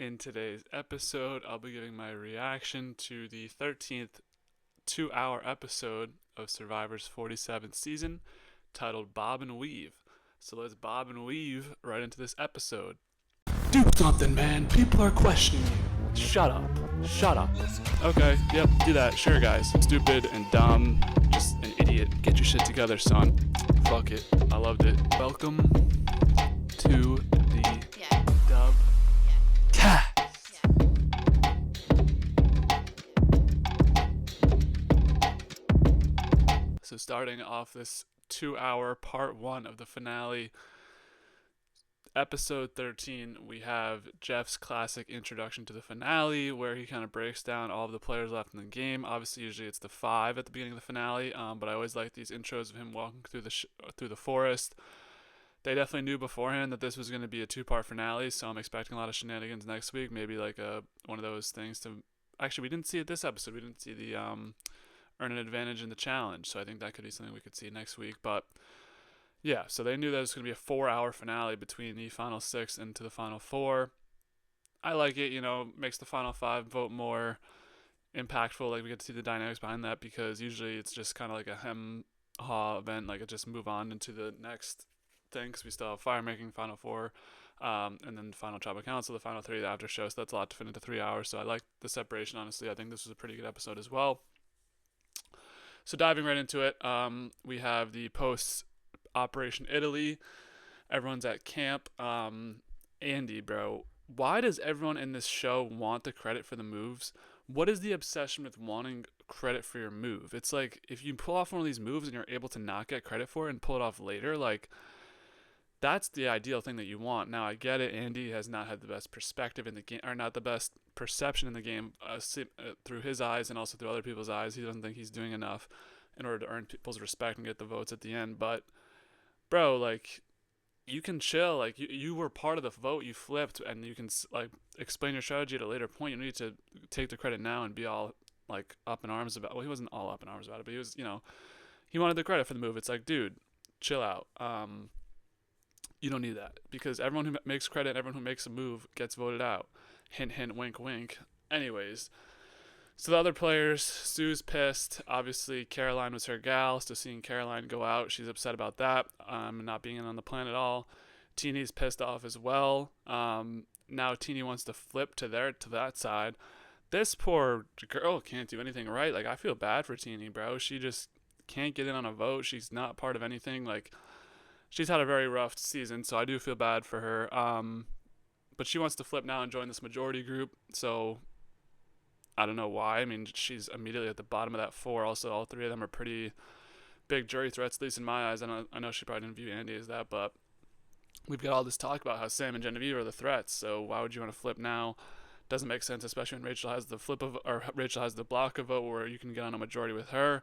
In today's episode, I'll be giving my reaction to the 13th 2 hour episode of Survivor's 47th season titled Bob and Weave. So let's bob and weave right into this episode. Do something, man. People are questioning you. Shut up. Shut up. Okay, yep, do that. Sure, guys. Stupid and dumb. Just an idiot. Get your shit together, son. Fuck it. I loved it. Welcome to the dub cast. So starting off this 2 hour part one of the finale, episode 13, we have Jeff's classic introduction to the finale, where he kind of breaks down all of the players left in the game. Obviously, usually it's the five at the beginning of the finale, but I always like these intros of him walking through the forest. They definitely knew beforehand that this was going to be a two-part finale, so I'm expecting a lot of shenanigans next week. Maybe like one of those things to. Actually, we didn't see it this episode. We didn't see the earn an advantage in the challenge, so I think that could be something we could see next week. But yeah, so they knew that it was going to be a 4 hour finale between the final six and to the final four. I like it, makes the final five vote more impactful. Like, we get to see the dynamics behind that, because usually it's just kind of like a hem haw event. Like, it just move on into the next thing, because we still have fire making final four, and then the final tribal council, the final three, the after show. So that's a lot to fit into 3 hours. So I like the separation, honestly. I think this was a pretty good episode as well. So diving right into it, we have the post Operation Italy. Everyone's at camp. Andy, bro, why does everyone in this show want the credit for the moves? What is the obsession with wanting credit for your move? It's like, if you pull off one of these moves and you're able to not get credit for it and pull it off later, like, that's the ideal thing that you want. Now, I get it. Andy has not had the best perspective in the game, or not the best perception in the game, through his eyes and also through other people's eyes. He doesn't think he's doing enough in order to earn people's respect and get the votes at the end. But, bro, like, you can chill. Like, you were part of the vote. You flipped, and you can, like, explain your strategy at a later point. You don't need to take the credit now and be all, like, up in arms about. Well, he wasn't all up in arms about it, but he was, he wanted the credit for the move. It's like, dude, chill out. You don't need that, because everyone who makes credit, everyone who makes a move gets voted out. Hint, hint, wink, wink. Anyways, so the other players, Sue's pissed. Obviously, Caroline was her gal, so seeing Caroline go out, she's upset about that, not being in on the plan at all. Teeny's pissed off as well. Now Teeny wants to flip to that side. This poor girl can't do anything right. Like, I feel bad for Teeny, bro. She just can't get in on a vote. She's not part of anything. Like, she's had a very rough season, so I do feel bad for her. But she wants to flip now and join this majority group, so I don't know why. I mean, she's immediately at the bottom of that four. Also, all three of them are pretty big jury threats, at least in my eyes. I know she probably didn't view Andy as that, but we've got all this talk about how Sam and Genevieve are the threats, so why would you want to flip now? Doesn't make sense, especially when Rachel has Rachel has the block of vote where you can get on a majority with her.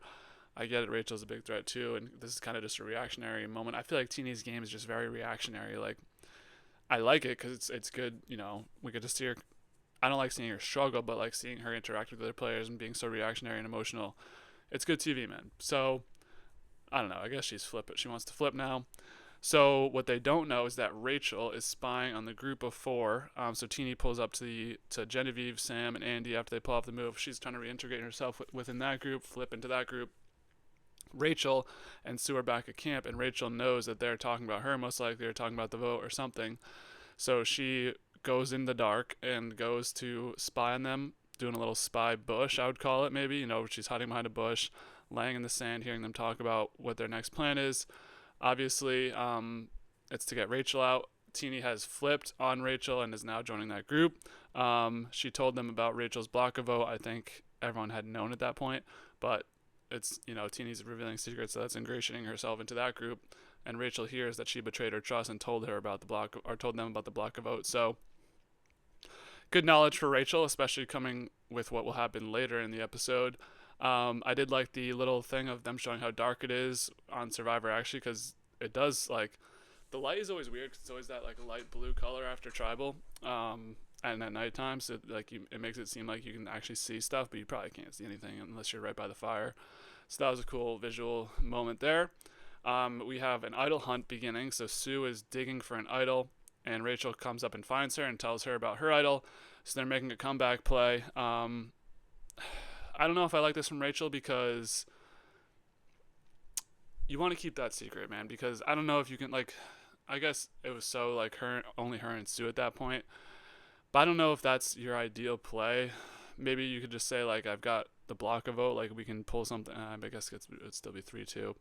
I get it, Rachel's a big threat too, and this is kind of just a reactionary moment. I feel like Teeny's game is just very reactionary. Like, I like it because it's good. We get to see her. I don't like seeing her struggle, but like seeing her interact with other players and being so reactionary and emotional. It's good TV, man. So I don't know. I guess she's flip it. She wants to flip now. So what they don't know is that Rachel is spying on the group of four. So Teeny pulls up to Genevieve, Sam, and Andy after they pull off the move. She's trying to reintegrate herself within that group, flip into that group. Rachel and Sue are back at camp, and Rachel knows that they're talking about her. Most likely they're talking about the vote or something. So she goes in the dark and goes to spy on them, doing a little spy bush, I would call it, maybe. She's hiding behind a bush, laying in the sand, hearing them talk about what their next plan is. Obviously, it's to get Rachel out. Teeny has flipped on Rachel and is now joining that group. She told them about Rachel's block of vote. I think everyone had known at that point, but it's, Teeny's revealing secrets, so that's ingratiating herself into that group. And Rachel hears that she betrayed her trust and told them about the block of vote. So good knowledge for Rachel, especially coming with what will happen later in the episode. I did like the little thing of them showing how dark it is on Survivor, actually, because it does, like, the light is always weird because it's always that, like, light blue color after tribal. And at nighttime, so like it makes it seem like you can actually see stuff, but you probably can't see anything unless you're right by the fire. So that was a cool visual moment there. We have an idol hunt beginning, so Sue is digging for an idol, and Rachel comes up and finds her and tells her about her idol. So they're making a comeback play. I don't know if I like this from Rachel because you want to keep that secret, man. Because I don't know if you can like. I guess it was so like her, only her and Sue at that point. But I don't know if that's your ideal play. Maybe you could just say like I've got the block a vote, like we can pull something. I guess it'd still be 3-2.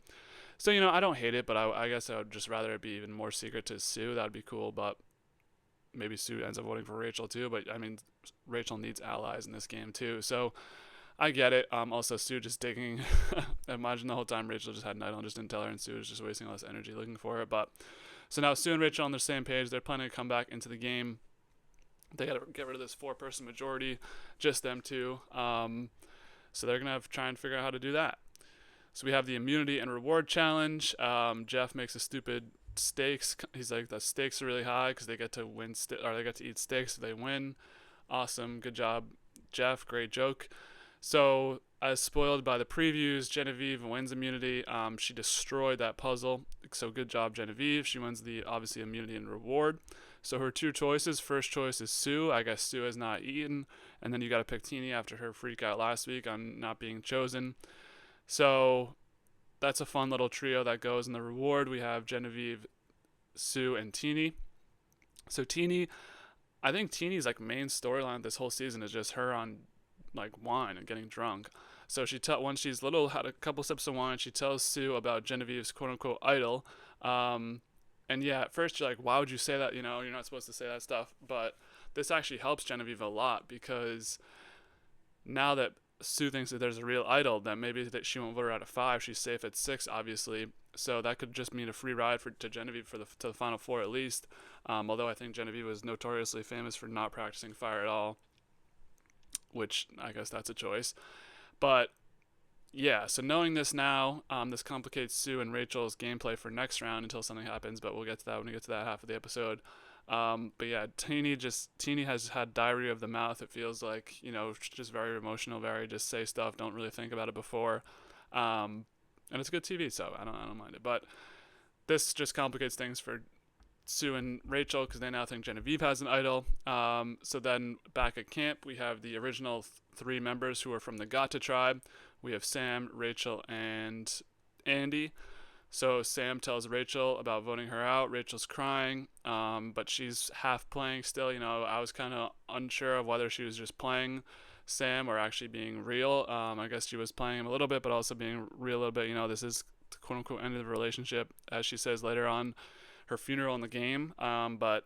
So I don't hate it, but I guess I would just rather it be even more secret to Sue. That'd be cool, but maybe Sue ends up voting for Rachel too. But I mean, Rachel needs allies in this game too. So I get it. Also, Sue just digging. Imagine the whole time Rachel just had an idol and just didn't tell her, and Sue was just wasting all this energy looking for it. But so now Sue and Rachel on the same page. They're planning to come back into the game. They got to get rid of this 4-person majority, just them two. So they're gonna have to try and figure out how to do that. So we have the immunity and reward challenge. Jeff makes a stupid stakes. He's like, the stakes are really high because they get to win or they get to eat steaks if they win. Awesome, good job, Jeff. Great joke. So as spoiled by the previews, Genevieve wins immunity. She destroyed that puzzle. So good job, Genevieve. She wins the obviously immunity and reward. So her two choices. First choice is Sue. I guess Sue has not eaten, and then you got to pick Teeny after her freak out last week on not being chosen. So that's a fun little trio that goes in the reward. We have Genevieve, Sue, and Teeny. So Teeny, I think Teeny's like main storyline this whole season is just her on like wine and getting drunk. So when she's little, had a couple sips of wine, she tells Sue about Genevieve's quote unquote idol. And yeah, at first you're like, why would you say that? You're not supposed to say that stuff. But this actually helps Genevieve a lot because now that Sue thinks that there's a real idol, then maybe that she won't vote her out of 5. She's safe at 6, obviously. So that could just mean a free ride to Genevieve to the final 4 at least. Although I think Genevieve was notoriously famous for not practicing fire at all, which I guess that's a choice. But yeah, so knowing this now, this complicates Sue and Rachel's gameplay for next round until something happens, but we'll get to that when we get to that half of the episode. But yeah, Teeny has had diarrhea of the mouth. It feels like, just very emotional, very just say stuff, don't really think about it before. And it's good TV, so I don't mind it. But this just complicates things for Sue and Rachel because they now think Genevieve has an idol. So then back at camp, we have the original 3 members who are from the Gata tribe. We have Sam, Rachel, and Andy. So Sam tells Rachel about voting her out. Rachel's crying, but she's half playing still. I was kind of unsure of whether she was just playing Sam or actually being real. I guess she was playing him a little bit, but also being real a little bit. This is the quote-unquote end of the relationship, as she says later on her funeral in the game. But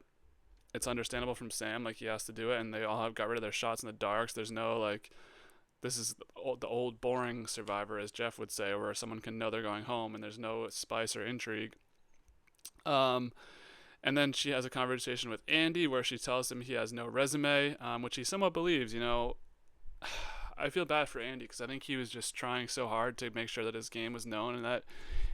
it's understandable from Sam. Like, he has to do it, and they all have got rid of their shots in the darks. There's no, like, this is the old boring Survivor, as Jeff would say, where someone can know they're going home and there's no spice or intrigue. And then she has a conversation with Andy where she tells him he has no resume, which he somewhat believes. I feel bad for Andy because I think he was just trying so hard to make sure that his game was known and that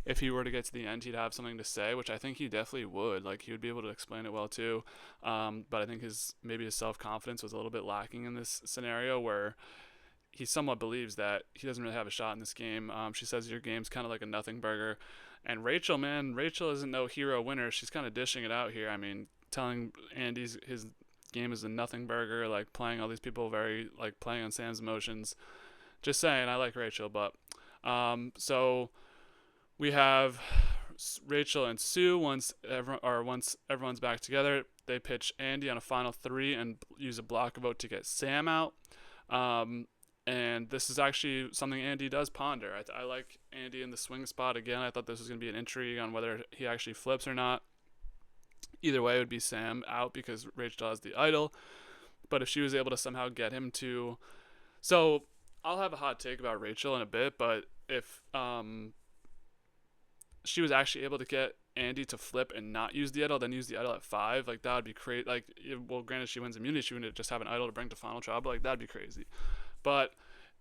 if he were to get to the end, he'd have something to say, which I think he definitely would. Like, he would be able to explain it well too. But I think his self-confidence was a little bit lacking in this scenario where he somewhat believes that he doesn't really have a shot in this game. She says your game's kind of like a nothing burger. And Rachel isn't no hero winner. She's kind of dishing it out here. I mean, telling Andy's his game is a nothing burger, like playing all these people very, like playing on Sam's emotions. Just saying, I like Rachel, but so we have Rachel and Sue. Once everyone's back together, they pitch Andy on a final 3 and use a block vote to get Sam out. And this is actually something Andy does ponder. I like Andy in the swing spot again. I thought this was going to be an intrigue on whether he actually flips or not. Either way, it would be Sam out because Rachel has the idol. But if she was able to somehow get him to... So, I'll have a hot take about Rachel in a bit, but if she was actually able to get Andy to flip and not use the idol, then use the idol at 5, like, that would be crazy. Like, well, granted, she wins immunity, she wouldn't just have an idol to bring to final trial, but, like, that'd be crazy. But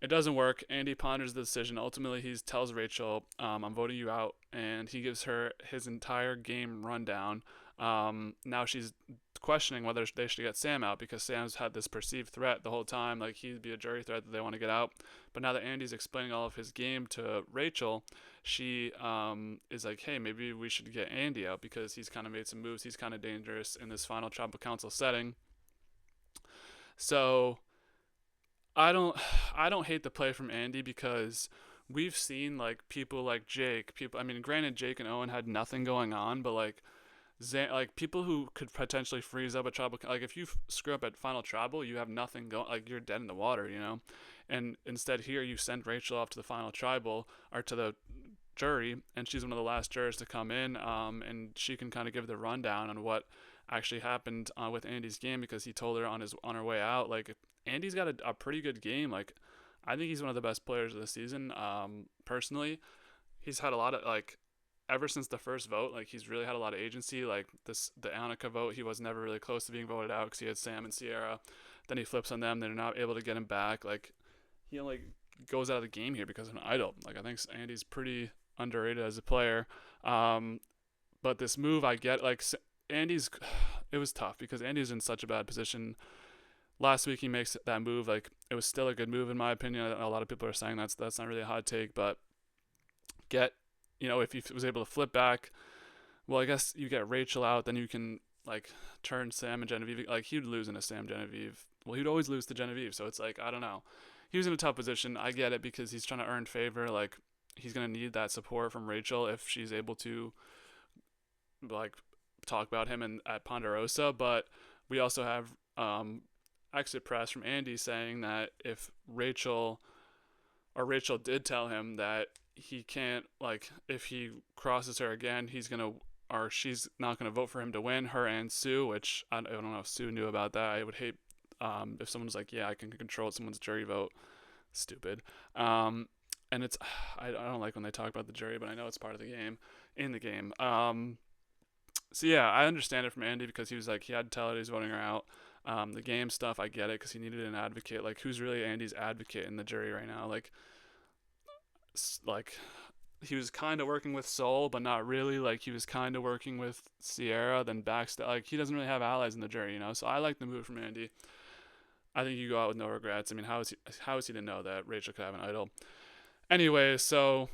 it doesn't work. Andy ponders the decision. Ultimately, he tells Rachel, I'm voting you out, and he gives her his entire game rundown. Now she's questioning whether they should get Sam out because Sam's had this perceived threat the whole time, like he'd be a jury threat that they want to get out. But now that Andy's explaining all of his game to Rachel, she is like, hey, maybe we should get Andy out because he's kind of made some moves. He's kind of dangerous in this final tribal council setting. So I don't I don't hate the play from Andy because we've seen like people like Jake, people. I mean, granted, Jake and Owen had nothing going on, but like like people who could potentially freeze up a tribal, like if you screw up at final tribal, you have nothing going, like you're dead in the water, you know. And instead here you send Rachel off to the final tribal or to the jury, and she's one of the last jurors to come in, and she can kind of give the rundown on what actually happened with Andy's game because he told her on her way out, like Andy's got a pretty good game. Like I think he's one of the best players of the season. Personally, he's had a lot of like ever since the first vote, like he's really had a lot of agency. Like the Annika vote, he was never really close to being voted out because he had Sam and Sierra. Then he flips on them; they're not able to get him back. Like he only goes out of the game here because of an idol. Like I think Andy's pretty underrated as a player. But this move, I get like Andy's. It was tough because Andy's in such a bad position. Last week he makes that move. Like it was still a good move in my opinion. A lot of people are saying that's not really a hot take, but get if he was able to flip back, well, I guess you get Rachel out, then you can like turn Sam and Genevieve. Like he'd lose in a Sam Genevieve. Well, he'd always lose to Genevieve, so it's like I don't know. He was in a tough position. I get it because he's trying to earn favor. Like he's gonna need that support from Rachel if she's able to like talk about him at Ponderosa. But we also have exit press from Andy saying that if Rachel did tell him that he can't, like if he crosses her again, he's gonna or she's not gonna vote for him to win, her and Sue, which I don't know if Sue knew about that. I would hate if someone's like, yeah, I can control someone's jury vote. Stupid. And it's I don't like when they talk about the jury, but I know it's part of the game in the game. So yeah, I understand it from Andy because he was like he had to tell her he's voting her out. The game stuff, I get it because he needed an advocate. Like who's really Andy's advocate in the jury right now? Like he was kind of working with Soul, but not really. Like he was kind of working with Sierra, then backstab. Like he doesn't really have allies in the jury, you know. So I like the move from Andy. I think you go out with no regrets. I mean, how is he to know that Rachel could have an idol? Anyway, so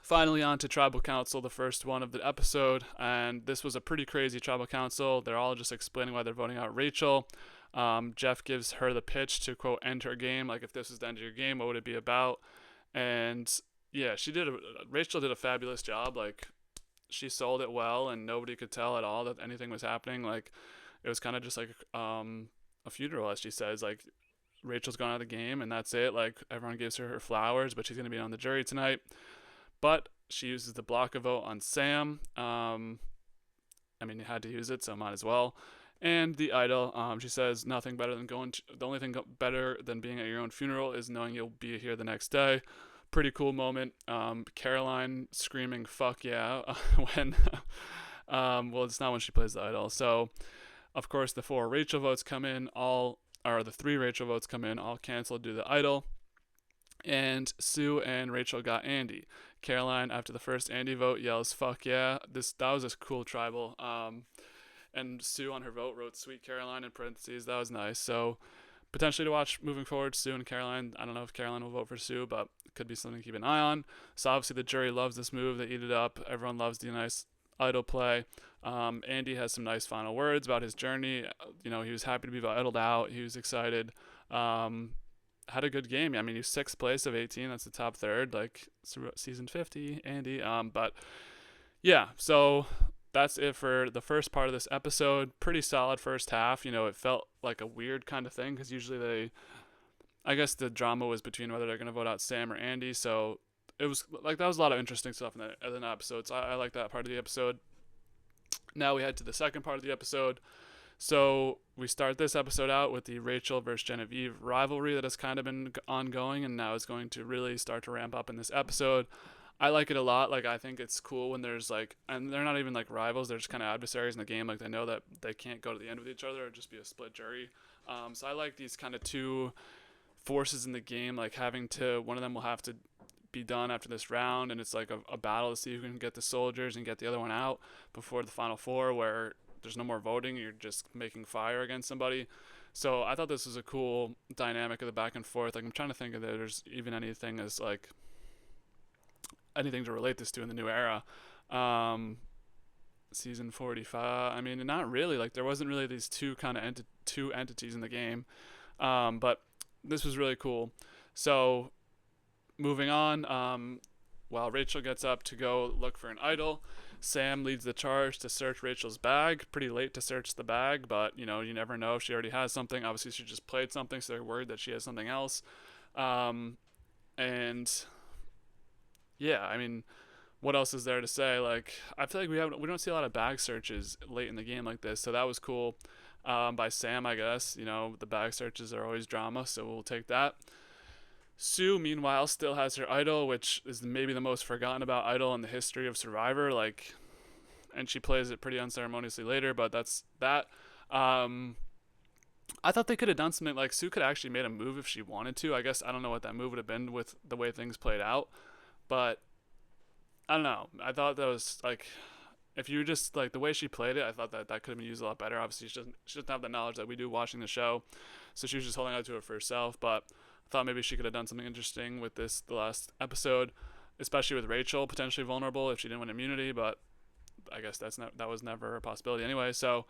finally on to Tribal Council, the first one of the episode, and this was a pretty crazy Tribal Council. They're all just explaining why they're voting out Rachel. Jeff gives her the pitch to quote end her game. Like if this is the end of your game, what would it be about? And yeah, Rachel did a fabulous job. Like she sold it well, and nobody could tell at all that anything was happening. Like it was kind of just like a funeral, as she says. Like Rachel's gone out of the game, and that's it. Like everyone gives her flowers, but she's gonna be on the jury tonight. But she uses the block a vote on Sam. I mean, you had to use it, so might as well. And the idol, she says nothing better than the only thing better than being at your own funeral is knowing you'll be here the next day. Pretty cool moment. Caroline screaming "fuck yeah" when, well, it's not when she plays the idol. So, of course, the four Rachel votes come in. The three Rachel votes come in. All canceled due to the idol. And Sue and Rachel got Andy. Caroline, after the first Andy vote, yells "fuck yeah." That was a cool tribal. And Sue on her vote wrote "Sweet Caroline" in parentheses. That was nice. So potentially to watch moving forward, Sue and Caroline. I don't know if Caroline will vote for Sue, but it could be something to keep an eye on. So obviously the jury loves this move. They eat it up. Everyone loves the nice idol play. Andy has some nice final words about his journey. He was happy to be idled out. He was excited. Had a good game. I mean, he's sixth place of 18. That's the top third. Like season 50, Andy. But yeah, so that's it for the first part of this episode. Pretty solid first half. It felt like a weird kind of thing because usually I guess the drama was between whether they're going to vote out Sam or Andy. So it was like that was a lot of interesting stuff in the episode. So I like that part of the episode. Now we head to the second part of the episode. So we start this episode out with the Rachel versus Genevieve rivalry that has kind of been ongoing and now is going to really start to ramp up in this episode. I like it a lot. Like I think it's cool when there's like, and they're not even like rivals. They're just kind of adversaries in the game. Like they know that they can't go to the end with each other or just be a split jury. So I like these kind of two forces in the game. Like one of them will have to be done after this round, and it's like a battle to see who can get the soldiers and get the other one out before the final four, where there's no more voting. You're just making fire against somebody. So I thought this was a cool dynamic of the back and forth. Like I'm trying to think if there's even anything as like anything to relate this to in the new era. Um, Season 45. I mean, not really. Like there wasn't really these two kind of two entities in the game. But this was really cool. So moving on, while Rachel gets up to go look for an idol, Sam leads the charge to search Rachel's bag. Pretty late to search the bag, but you never know if she already has something. Obviously, she just played something, so they're worried that she has something else. Um, and yeah, I mean, what else is there to say? Like, I feel like we don't see a lot of bag searches late in the game like this, so that was cool. By Sam, I guess. The bag searches are always drama, so we'll take that. Sue, meanwhile, still has her idol, which is maybe the most forgotten about idol in the history of Survivor. Like, and she plays it pretty unceremoniously later, but that's that. Um, I thought they could have done something like Sue could have actually made a move if she wanted to. I guess I don't know what that move would have been with the way things played out, but I don't know. I thought that was like if you just like the way she played it, I thought that could have been used a lot better. Obviously, she doesn't have the knowledge that we do watching the show, so she was just holding on to it for herself. But I thought maybe she could have done something interesting with the last episode, especially with Rachel potentially vulnerable if she didn't win immunity. But I guess that was never a possibility anyway. So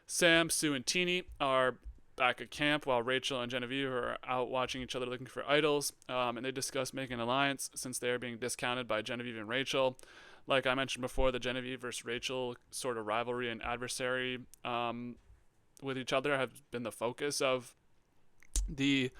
Sam, Sue, and Teeny are back at camp while Rachel and Genevieve are out watching each other looking for idols, and they discuss making an alliance since they are being discounted by Genevieve and Rachel. Like I mentioned before, the Genevieve versus Rachel sort of rivalry and adversary with each other have been the focus of the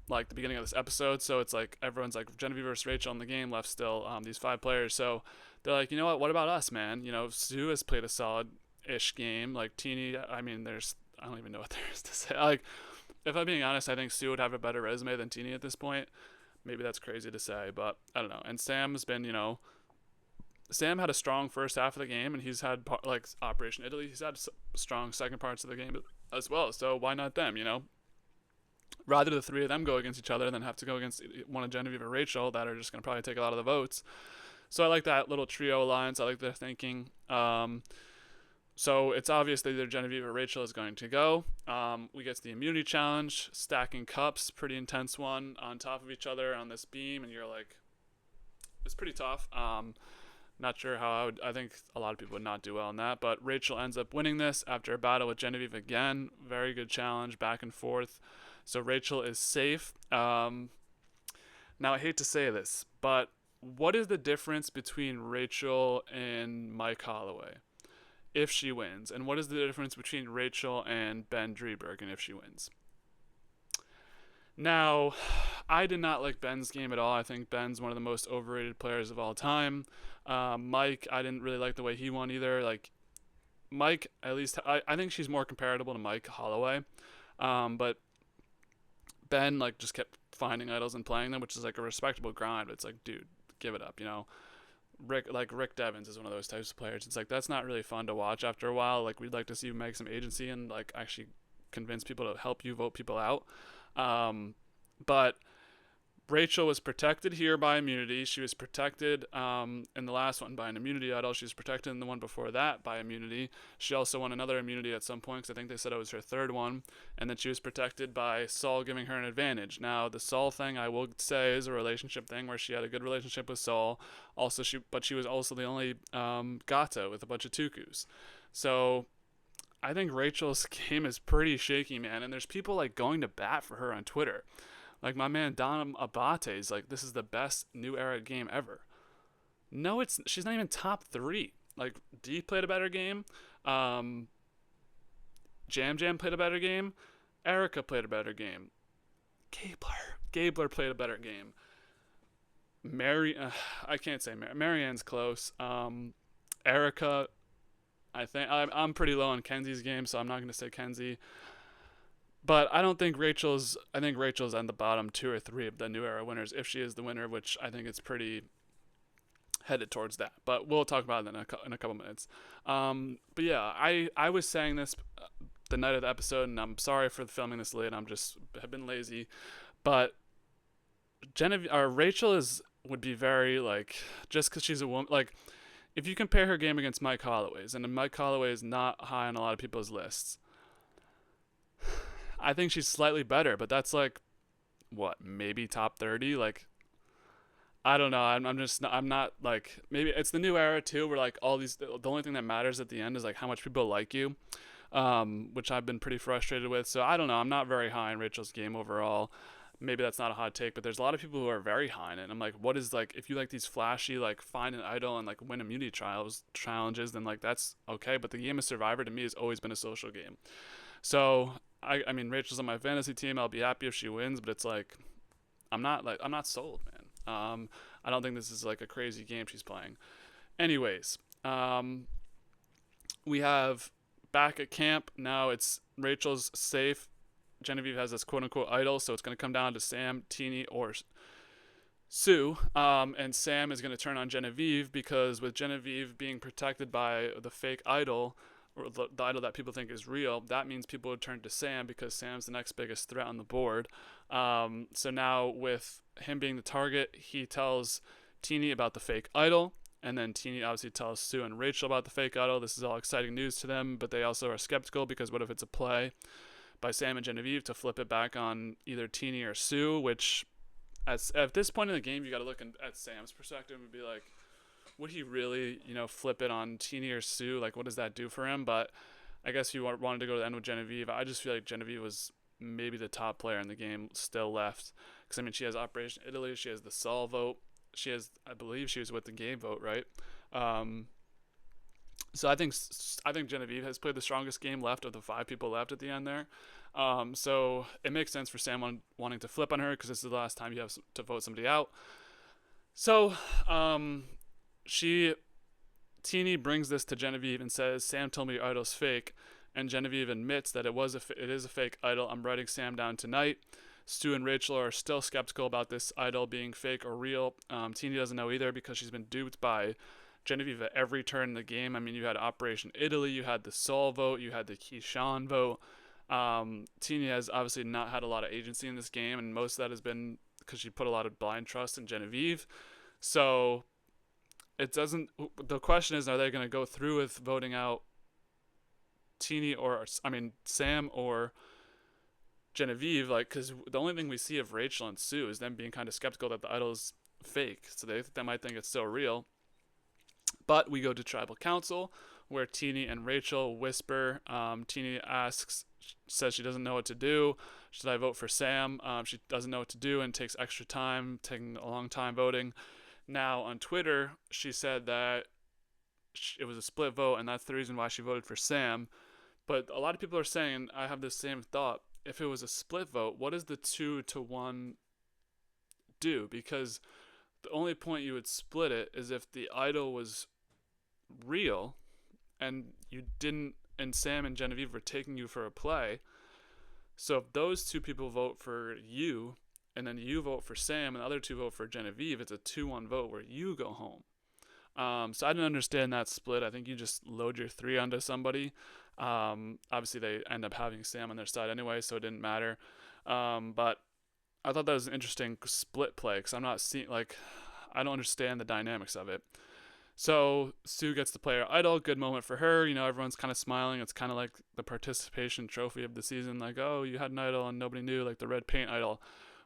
like the beginning of this episode. So it's like everyone's like Genevieve versus Rachel in the game left still these 5 players. So they're like, you know what about us, man? Sue has played a solid-ish game. Like Teeny, I mean, I don't even know what there is to say. Like, if I'm being honest, I think Sue would have a better resume than Teeny at this point. Maybe that's crazy to say, but I don't know. And Sam's been, Sam had a strong first half of the game, and he's had like Operation Italy. He's had strong second parts of the game as well. So why not them? Rather the 3 of them go against each other than have to go against one of Genevieve or Rachel that are just going to probably take a lot of the votes. So I like that little trio alliance. I like their thinking. So it's obvious that either Genevieve or Rachel is going to go. We get to the immunity challenge, stacking cups, pretty intense one on top of each other on this beam, and you're like, it's pretty tough. Not sure how I think a lot of people would not do well in that, but Rachel ends up winning this after a battle with Genevieve again. Very good challenge, back and forth. So Rachel is safe. Now I hate to say this, but what is the difference between Rachel and Mike Holloway if she wins? And what is the difference between Rachel and Ben Driebergen if she wins? Now, I did not like Ben's game at all. I think Ben's one of the most overrated players of all time. Mike, I didn't really like the way he won either. Like, Mike, at least, I think she's more comparable to Mike Holloway. But Ben, like, just kept finding idols and playing them, which is, like, a respectable grind. But it's like, dude, give it up, Rick Devens is one of those types of players. It's like, that's not really fun to watch after a while. Like, we'd like to see you make some agency and, like, actually convince people to help you vote people out. But Rachel was protected here by immunity. She was protected in the last one by an immunity idol. She was protected in the one before that by immunity. She also won another immunity at some point because I think they said it was her third one. And then she was protected by Saul giving her an advantage. Now, the Saul thing, I will say, is a relationship thing where she had a good relationship with Saul. But she was also the only Gata with a bunch of Tukus. So I think Rachel's game is pretty shaky, man. And there's people like going to bat for her on Twitter. Like my man Don Abate is like, this is the best new era game ever. No, she's not even top 3. Like D played a better game. Jam Jam played a better game. Erica played a better game. Gabler played a better game. I can't say Marianne's close. Erica, I think I'm pretty low on Kenzie's game, so I'm not going to say Kenzie. But I think Rachel's on the bottom 2 or 3 of the new era winners if she is the winner, which I think it's pretty headed towards that. But we'll talk about it in a couple minutes. But yeah, I was saying this the night of the episode, and I'm sorry for filming this late. Have been lazy, but Rachel would be very like, just because she's a woman, like if you compare her game against Mike Holloway's, and Mike Holloway is not high on a lot of people's lists, I think she's slightly better, but that's like what, maybe top 30. Like, I don't know. I'm just I'm not like, maybe it's the new era too, where like all these, the only thing that matters at the end is like how much people like you, which I've been pretty frustrated with. So I don't know. I'm not very high in Rachel's game overall. Maybe that's not a hot take, but there's a lot of people who are very high in it. And I'm like, what is, like, if you like these flashy, like, find an idol and like win immunity trials challenges, then like that's okay. But the game of Survivor to me has always been a social game. So I mean, Rachel's on my fantasy team. I'll be happy if she wins, but it's like, I'm not sold, man. I don't think this is like a crazy game she's playing. Anyways, we have back at camp now. It's Rachel's safe. Genevieve has this quote unquote idol, so it's going to come down to Sam, Teeny, or Sue. And Sam is going to turn on Genevieve because with Genevieve being protected by the fake idol, or the idol that people think is real, that means people would turn to Sam because Sam's the next biggest threat on the board. So now with him being the target, he tells Teeny about the fake idol, and then Teeny obviously tells Sue and Rachel about the fake idol. This is all exciting news to them, but they also are skeptical because what if it's a play by Sam and Genevieve to flip it back on either Teeny or Sue, which at this point in the game, you got to look at Sam's perspective and be like, would he really, flip it on Teeny or Sue? Like, what does that do for him? But I guess if you wanted to go to the end with Genevieve, I just feel like Genevieve was maybe the top player in the game still left. Because, I mean, she has Operation Italy. She has the Sol vote. She has, I believe she was with the game vote, right? So I think Genevieve has played the strongest game left of the 5 people left at the end there. So it makes sense for Sam wanting to flip on her because this is the last time you have to vote somebody out. So she Teeny brings this to Genevieve and says, "Sam told me your idol's fake," and Genevieve admits that it is a fake idol. I'm writing Sam down tonight. Stu and Rachel are still skeptical about this idol being fake or real. Teeny doesn't know either because she's been duped by Genevieve at every turn in the game. I mean, you had Operation Italy, you had the Sol vote, you had the Keyshawn vote. Teeny has obviously not had a lot of agency in this game, and most of that has been because she put a lot of blind trust in Genevieve. So it doesn't. The question is, are they going to go through with voting out Sam or Genevieve? Like, because the only thing we see of Rachel and Sue is them being kind of skeptical that the idol is fake, so they might think it's still real. But we go to Tribal Council, where Teeny and Rachel whisper. Teeny says she doesn't know what to do. Should I vote for Sam? She doesn't know what to do and takes extra time, taking a long time voting. Now on Twitter, she said that it was a split vote, and that's the reason why she voted for Sam. But a lot of people are saying, I have the same thought. If it was a split vote, what does the 2-1 do? Because the only point you would split it is if the idol was real and you didn't, and Sam and Genevieve were taking you for a play. So if those 2 people vote for you and then you vote for Sam and the other 2 vote for Genevieve, it's a 2-1 vote where you go home. So I didn't understand that split. I think you just load your 3 onto somebody. Obviously they end up having Sam on their side anyway, so it didn't matter. But I thought that was an interesting split play because I'm not seeing, like, I don't understand the dynamics of it. So Sue gets to play her idol. Good moment for her. Everyone's kind of smiling. It's kind of like the participation trophy of the season. Like, oh, you had an idol and nobody knew, like the red paint idol,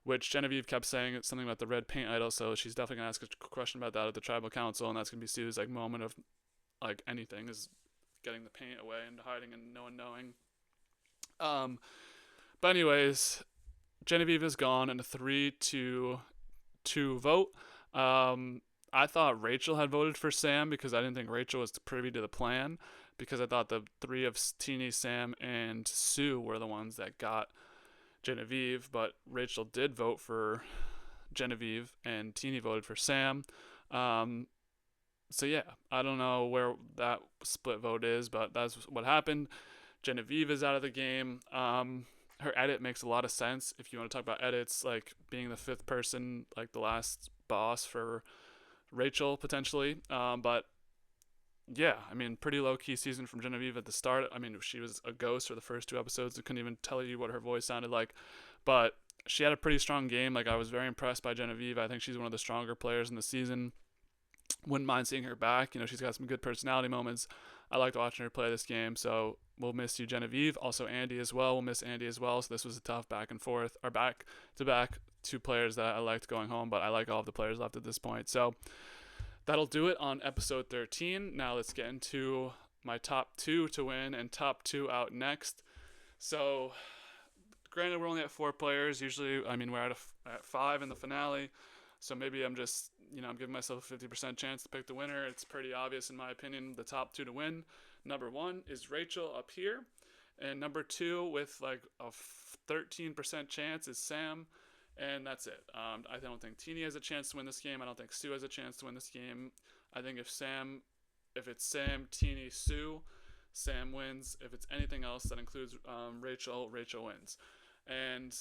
which Genevieve kept saying it's something about the red paint idol. So she's definitely going to ask a question about that at the tribal council. And that's going to be Sue's like moment of like anything is getting the paint away and hiding and no one knowing. But anyways, Genevieve is gone in a 3-2 vote. I thought Rachel had voted for Sam because I didn't think Rachel was privy to the plan, because I thought the 3 of Teeny, Sam, and Sue were the ones that got Genevieve, but Rachel did vote for Genevieve and Teeny voted for Sam. So yeah, I don't know where that split vote is, but that's what happened. Genevieve is out of the game. Her edit makes a lot of sense if you want to talk about edits, like being the 5th person, like the last boss for Rachel potentially. But yeah, I mean, pretty low key season from Genevieve at the start. I mean, she was a ghost for the first 2 episodes. I couldn't even tell you what her voice sounded like, but she had a pretty strong game. Like, I was very impressed by Genevieve. I think she's one of the stronger players in the season. Wouldn't mind seeing her back. She's got some good personality moments. I liked watching her play this game, so we'll miss you, Genevieve. Also, Andy as well. We'll miss Andy as well. So this was a tough back and forth, or back to back two players that I liked going home, but I like all of the players left at this point. So that'll do it on episode 13. Now let's get into my top two to win and top two out next. So, granted, we're only at 4 players. Usually, we're at 5 in the finale. So maybe I'm just, I'm giving myself a 50% chance to pick the winner. It's pretty obvious, in my opinion, the top 2 to win. Number 1 is Rachel up here. And number 2, with like a 13% chance, is Sam. And that's it. I don't think Teeny has a chance to win this game. I don't think Sue has a chance to win this game. I think if it's Sam, Teeny, Sue, Sam wins. If it's anything else that includes Rachel wins. And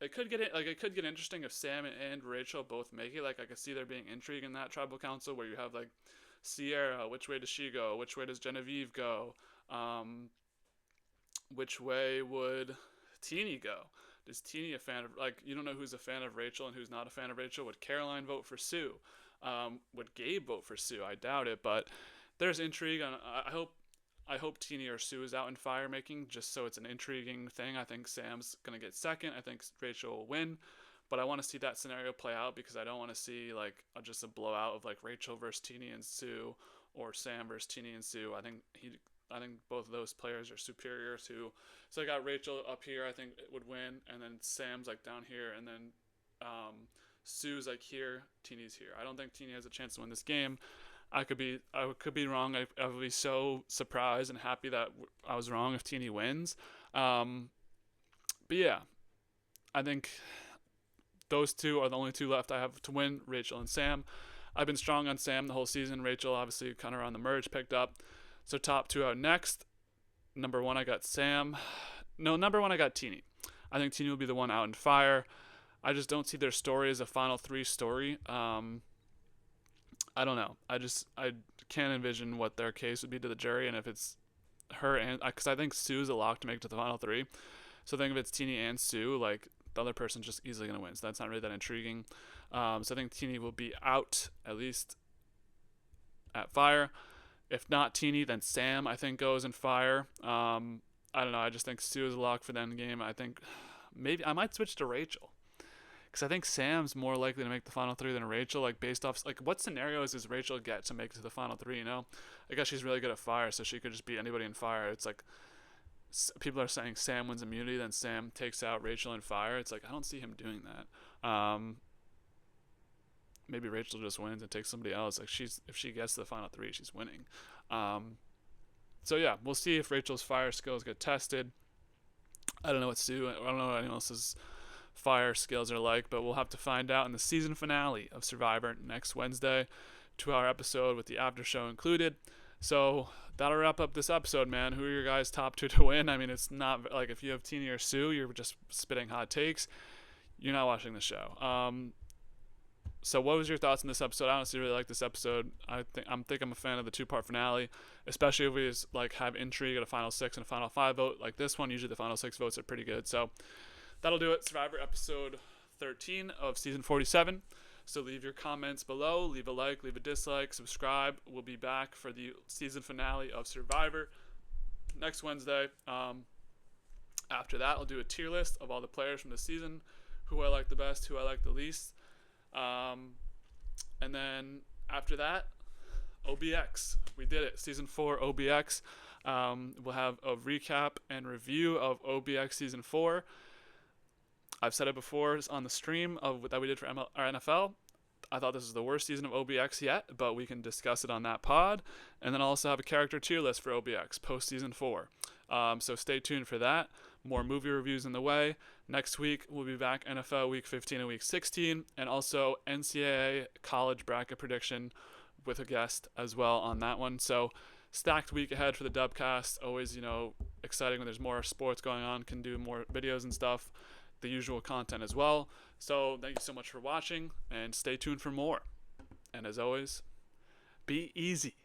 it could get interesting if Sam and Rachel both make it. Like, I could see there being intrigue in that tribal council where you have like Sierra, which way does she go? Which way does Genevieve go? Which way would Teeny go? Is Teeny a fan of, like, you don't know who's a fan of Rachel and who's not a fan of Rachel? Would Caroline vote for Sue? Would Gabe vote for Sue? I doubt it, but there's intrigue, and I hope Teeny or Sue is out in fire making, just so it's an intriguing thing. I think Sam's gonna get second. I think Rachel will win, but I want to see that scenario play out because I don't want to see like just a blowout of like Rachel versus Teeny and Sue, or Sam versus Teeny and Sue. I think both of those players are superior to. So I got Rachel up here. I think it would win, and then Sam's like down here, and then Sue's like here. Teeny's here. I don't think Teeny has a chance to win this game. I could be wrong. I would be so surprised and happy that I was wrong if Teeny wins. But yeah, I think those two are the only 2 left I have to win, Rachel and Sam. I've been strong on Sam the whole season. Rachel, obviously, kind of around the merge, picked up. So top 2 out next. Number 1, I got Sam. No, number 1, I got Teeny. I think Teeny will be the one out in fire. I just don't see their story as a final 3 story. I don't know. I can't envision what their case would be to the jury, and if it's her and, because I think Sue's a lock to make it to the final 3. So I think if it's Teeny and Sue, like, the other person's just easily gonna win. So that's not really that intriguing. So I think Teeny will be out, at least at fire. If not Teeny, then Sam, I think, goes in fire. I don't know. I just think Sue is a lock for the end game. I think maybe I might switch to Rachel, because I think Sam's more likely to make the final 3 than Rachel. Like, based off, like, what scenarios does Rachel get to make it to the final 3? I guess she's really good at fire, so she could just beat anybody in fire. It's like people are saying Sam wins immunity, then Sam takes out Rachel in fire. It's like, I don't see him doing that. Maybe Rachel just wins and takes somebody else. Like, if she gets to the final 3, she's winning. So yeah, we'll see if Rachel's fire skills get tested. I don't know what anyone else's fire skills are like, but we'll have to find out in the season finale of Survivor next Wednesday. 2-hour episode with the after show included. So that'll wrap up this episode, man. Who are your guys' top 2 to win? It's not like if you have Teeny or Sue, you're just spitting hot takes. You're not watching the show. So what was your thoughts on this episode? I honestly really like this episode. I think I'm a fan of the 2-part finale, especially if we like have intrigue at a final 6 and a final 5 vote like this one. Usually the final 6 votes are pretty good. So that'll do it. Survivor episode 13 of season 47. So leave your comments below, leave a like, leave a dislike, subscribe. We'll be back for the season finale of Survivor next Wednesday. After that, I'll do a tier list of all the players from the season, who I like the best, who I like the least. And then after that, OBX. We did it. Season 4 OBX. We'll have a recap and review of OBX Season 4. I've said it before on the stream that we did for our NFL. I thought this was the worst season of OBX yet, but we can discuss it on that pod. And then I'll also have a character tier list for OBX post Season 4. So stay tuned for that. More movie reviews in the way. Next week, we'll be back NFL Week 15 and Week 16, and also NCAA college bracket prediction with a guest as well on that one. So stacked week ahead for the Dubcast. Always, exciting when there's more sports going on. Can do more videos and stuff. The usual content as well. So thank you so much for watching, and stay tuned for more. And as always, be easy.